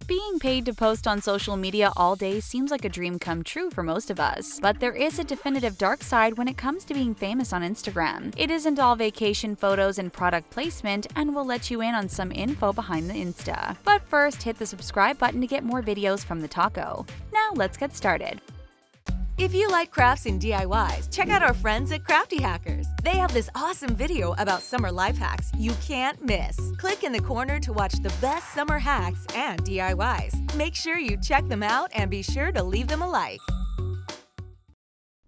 Being paid to post on social media all day seems like a dream come true for most of us, but there is a definitive dark side when it comes to being famous on Instagram. It isn't all vacation photos and product placement, and we'll let you in on some info behind the Insta. But first, hit the subscribe button to get more videos from the taco. Now let's get started. If you like crafts and DIYs, check out our friends at Crafty Hackers. They have this awesome video about summer life hacks you can't miss. Click in the corner to watch the best summer hacks and DIYs. Make sure you check them out and be sure to leave them a like.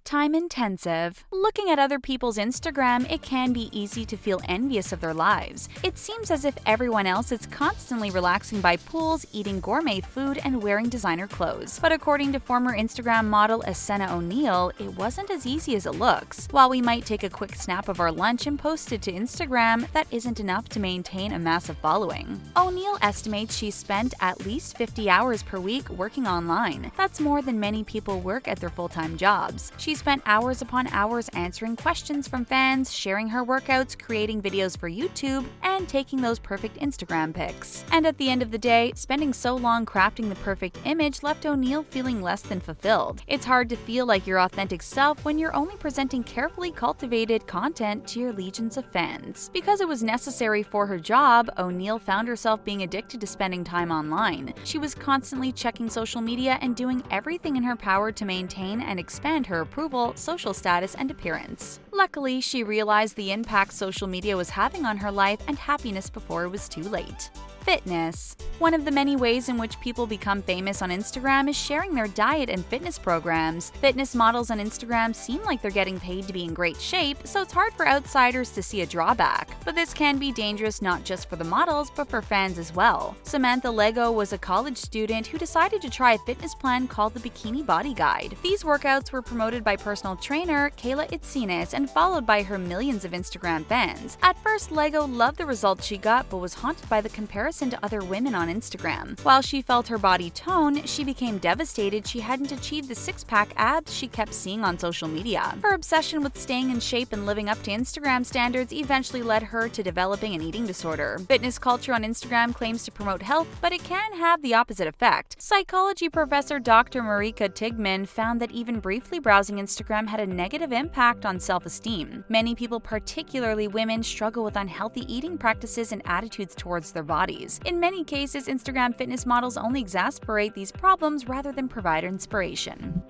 Time-intensive. Looking at other people's Instagram, it can be easy to feel envious of their lives. It seems as if everyone else is constantly relaxing by pools, eating gourmet food, and wearing designer clothes. But according to former Instagram model Senna O'Neill, it wasn't as easy as it looks. While we might take a quick snap of our lunch and post it to Instagram, that isn't enough to maintain a massive following. O'Neill estimates she spent at least 50 hours per week working online. That's more than many people work at their full-time jobs. She spent hours upon hours answering questions from fans, sharing her workouts, creating videos for YouTube, and taking those perfect Instagram pics. And at the end of the day, spending so long crafting the perfect image left O'Neill feeling less than fulfilled. It's hard to feel like your authentic self when you're only presenting carefully cultivated content to your legions of fans. Because it was necessary for her job, O'Neill found herself being addicted to spending time online. She was constantly checking social media and doing everything in her power to maintain and expand her approval, social status, and appearance. Luckily, she realized the impact social media was having on her life and happiness before it was too late. Fitness. One of the many ways in which people become famous on Instagram is sharing their diet and fitness programs. Fitness models on Instagram seem like they're getting paid to be in great shape, so it's hard for outsiders to see a drawback. But this can be dangerous not just for the models, but for fans as well. Samantha Lego was a college student who decided to try a fitness plan called the Bikini Body Guide. These workouts were promoted by personal trainer Kayla Itsinas and followed by her millions of Instagram fans. At first, Lego loved the results she got, but was haunted by the comparison to other women on Instagram. While she felt her body tone, she became devastated she hadn't achieved the six-pack abs she kept seeing on social media. Her obsession with staying in shape and living up to Instagram standards eventually led her to developing an eating disorder. Fitness culture on Instagram claims to promote health, but it can have the opposite effect. Psychology professor Dr. Marika Tigman found that even briefly browsing Instagram had a negative impact on self-esteem. Many people, particularly women, struggle with unhealthy eating practices and attitudes towards their bodies. In many cases, Instagram fitness models only exacerbate these problems rather than provide inspiration.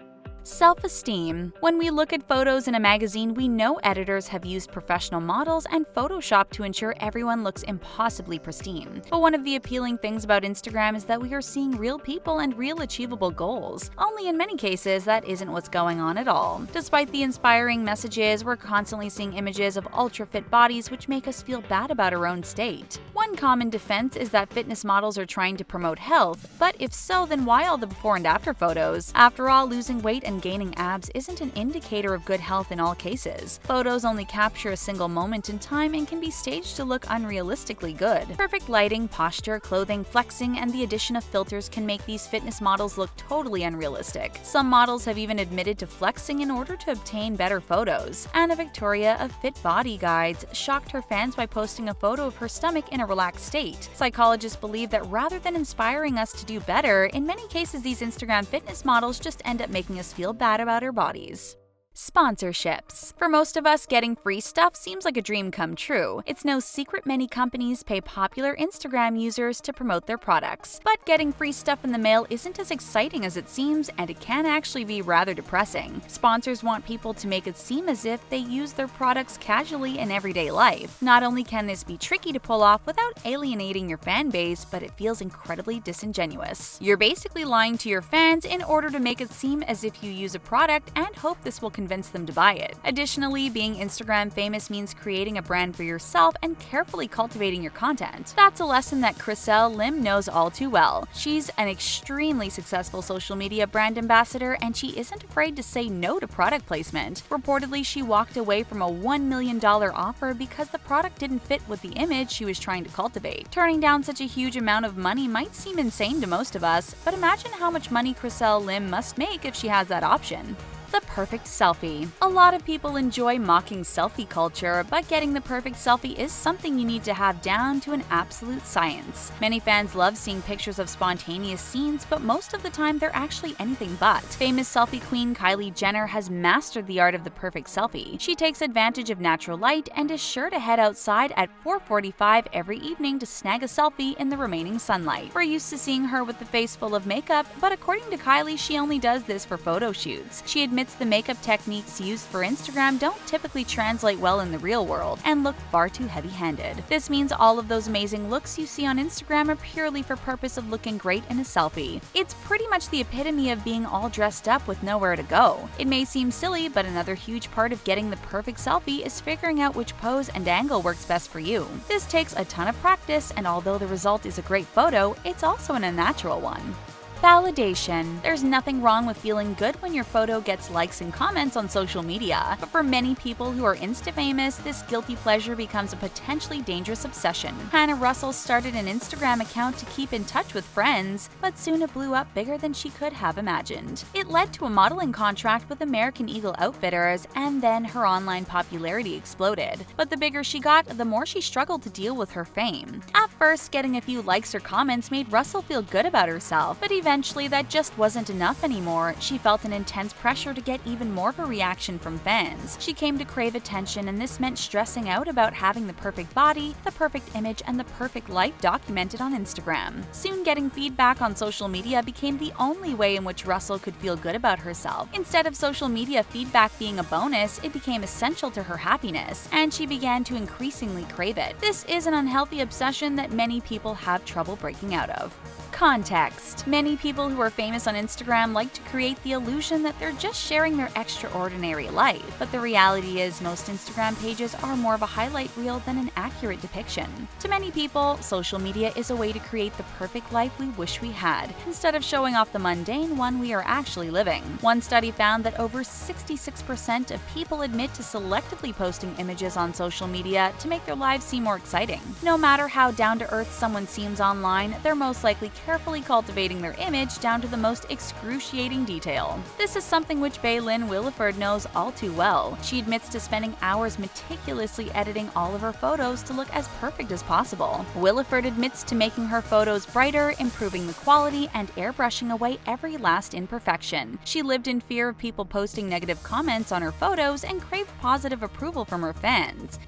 Self-esteem. When we look at photos in a magazine, we know editors have used professional models and Photoshop to ensure everyone looks impossibly pristine. But one of the appealing things about Instagram is that we are seeing real people and real achievable goals. Only in many cases, that isn't what's going on at all. Despite the inspiring messages, we're constantly seeing images of ultra-fit bodies which make us feel bad about our own state. One common defense is that fitness models are trying to promote health, but if so, then why all the before and after photos? After all, losing weight and gaining abs isn't an indicator of good health in all cases. Photos only capture a single moment in time and can be staged to look unrealistically good. Perfect lighting, posture, clothing, flexing, and the addition of filters can make these fitness models look totally unrealistic. Some models have even admitted to flexing in order to obtain better photos. Anna Victoria of Fit Body Guides shocked her fans by posting a photo of her stomach in a relaxed state. Psychologists believe that rather than inspiring us to do better, in many cases these Instagram fitness models just end up making us feel bad about our bodies. Sponsorships. For most of us, getting free stuff seems like a dream come true. It's no secret many companies pay popular Instagram users to promote their products. But getting free stuff in the mail isn't as exciting as it seems, and it can actually be rather depressing. Sponsors want people to make it seem as if they use their products casually in everyday life. Not only can this be tricky to pull off without alienating your fan base, but it feels incredibly disingenuous. You're basically lying to your fans in order to make it seem as if you use a product and hope this will convince them to buy it. Additionally, being Instagram famous means creating a brand for yourself and carefully cultivating your content. That's a lesson that Chriselle Lim knows all too well. She's an extremely successful social media brand ambassador, and she isn't afraid to say no to product placement. Reportedly, she walked away from a $1 million offer because the product didn't fit with the image she was trying to cultivate. Turning down such a huge amount of money might seem insane to most of us, but imagine how much money Chriselle Lim must make if she has that option. The perfect selfie. A lot of people enjoy mocking selfie culture, but getting the perfect selfie is something you need to have down to an absolute science. Many fans love seeing pictures of spontaneous scenes, but most of the time they're actually anything but. Famous selfie queen Kylie Jenner has mastered the art of the perfect selfie. She takes advantage of natural light and is sure to head outside at 4:45 every evening to snag a selfie in the remaining sunlight. We're used to seeing her with the face full of makeup, but according to Kylie, she only does this for photo shoots. She admits the makeup techniques used for Instagram don't typically translate well in the real world and look far too heavy-handed. This means all of those amazing looks you see on Instagram are purely for purpose of looking great in a selfie. It's pretty much the epitome of being all dressed up with nowhere to go. It may seem silly, but another huge part of getting the perfect selfie is figuring out which pose and angle works best for you. This takes a ton of practice, and although the result is a great photo, it's also an unnatural one. Validation. There's nothing wrong with feeling good when your photo gets likes and comments on social media, but for many people who are InstaFamous, this guilty pleasure becomes a potentially dangerous obsession. Hannah Russell started an Instagram account to keep in touch with friends, but soon it blew up bigger than she could have imagined. It led to a modeling contract with American Eagle Outfitters, and then her online popularity exploded. But the bigger she got, the more she struggled to deal with her fame. At first, getting a few likes or comments made Russell feel good about herself, but eventually, that just wasn't enough anymore. She felt an intense pressure to get even more of a reaction from fans. She came to crave attention, and this meant stressing out about having the perfect body, the perfect image, and the perfect life documented on Instagram. Soon, getting feedback on social media became the only way in which Russell could feel good about herself. Instead of social media feedback being a bonus, it became essential to her happiness, and she began to increasingly crave it. This is an unhealthy obsession that many people have trouble breaking out of. Context. Many people who are famous on Instagram like to create the illusion that they're just sharing their extraordinary life, but the reality is most Instagram pages are more of a highlight reel than an accurate depiction. To many people, social media is a way to create the perfect life we wish we had, instead of showing off the mundane one we are actually living. One study found that over 66% of people admit to selectively posting images on social media to make their lives seem more exciting. No matter how down-to-earth someone seems online, they're most likely carefully cultivating their image down to the most excruciating detail. This is something which Baylin Williford knows all too well. She admits to spending hours meticulously editing all of her photos to look as perfect as possible. Williford admits to making her photos brighter, improving the quality, and airbrushing away every last imperfection. She lived in fear of people posting negative comments on her photos and craved positive approval from her fans.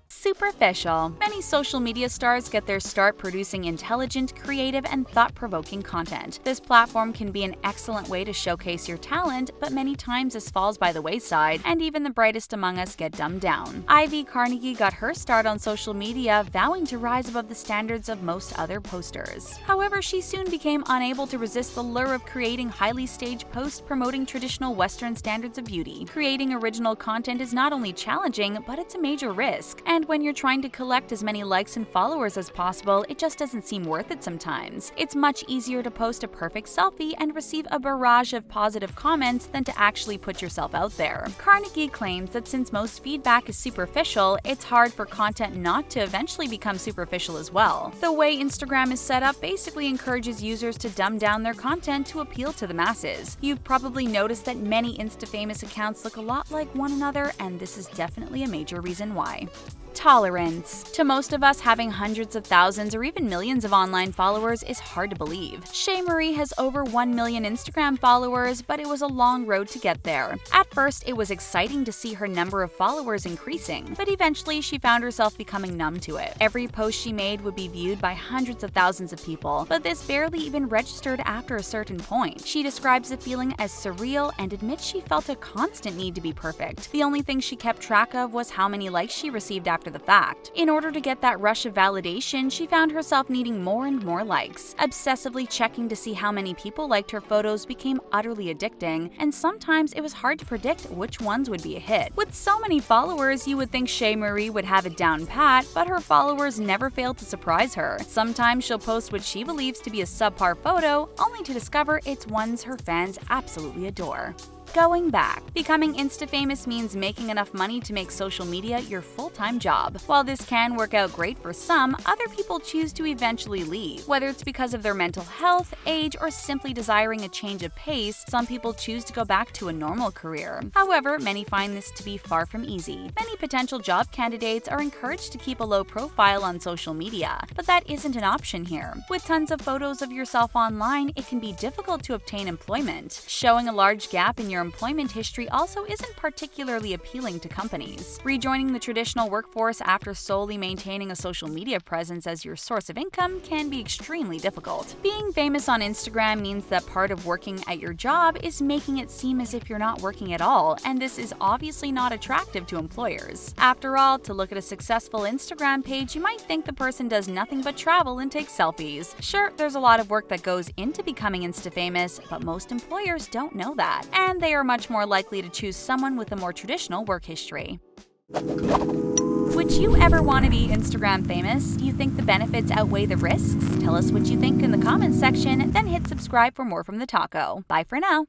Superficial. Many social media stars get their start producing intelligent, creative, and thought-provoking content. This platform can be an excellent way to showcase your talent, but many times this falls by the wayside, and even the brightest among us get dumbed down. Ivy Carnegie got her start on social media, vowing to rise above the standards of most other posters. However, she soon became unable to resist the lure of creating highly staged posts promoting traditional Western standards of beauty. Creating original content is not only challenging, but it's a major risk. And when you're trying to collect as many likes and followers as possible, it just doesn't seem worth it sometimes. It's much easier to post a perfect selfie and receive a barrage of positive comments than to actually put yourself out there. Carnegie claims that since most feedback is superficial, it's hard for content not to eventually become superficial as well. The way Instagram is set up basically encourages users to dumb down their content to appeal to the masses. You've probably noticed that many InstaFamous accounts look a lot like one another, and this is definitely a major reason why. Tolerance. To most of us, having hundreds of thousands or even millions of online followers is hard to believe. Shea Marie has over 1 million Instagram followers, but it was a long road to get there. At first, it was exciting to see her number of followers increasing, but eventually she found herself becoming numb to it. Every post she made would be viewed by hundreds of thousands of people, but this barely even registered after a certain point. She describes the feeling as surreal and admits she felt a constant need to be perfect. The only thing she kept track of was how many likes she received after the fact. In order to get that rush of validation, she found herself needing more and more likes. Obsessively checking to see how many people liked her photos became utterly addicting, and sometimes it was hard to predict which ones would be a hit. With so many followers, you would think Shea Marie would have it down pat, but her followers never fail to surprise her. Sometimes she'll post what she believes to be a subpar photo, only to discover it's ones her fans absolutely adore. Going back. Becoming Insta-famous means making enough money to make social media your full-time job. While this can work out great for some, other people choose to eventually leave. Whether it's because of their mental health, age, or simply desiring a change of pace, some people choose to go back to a normal career. However, many find this to be far from easy. Many potential job candidates are encouraged to keep a low profile on social media, but that isn't an option here. With tons of photos of yourself online, it can be difficult to obtain employment. Showing a large gap in your employment history also isn't particularly appealing to companies. Rejoining the traditional workforce after solely maintaining a social media presence as your source of income can be extremely difficult. Being famous on Instagram means that part of working at your job is making it seem as if you're not working at all, and this is obviously not attractive to employers. After all, to look at a successful Instagram page, you might think the person does nothing but travel and take selfies. Sure, there's a lot of work that goes into becoming Insta-famous, but most employers don't know that, and they are much more likely to choose someone with a more traditional work history. Would you ever want to be Instagram famous? Do you think the benefits outweigh the risks? Tell us what you think in the comments section, then hit subscribe for more from the taco. Bye for now.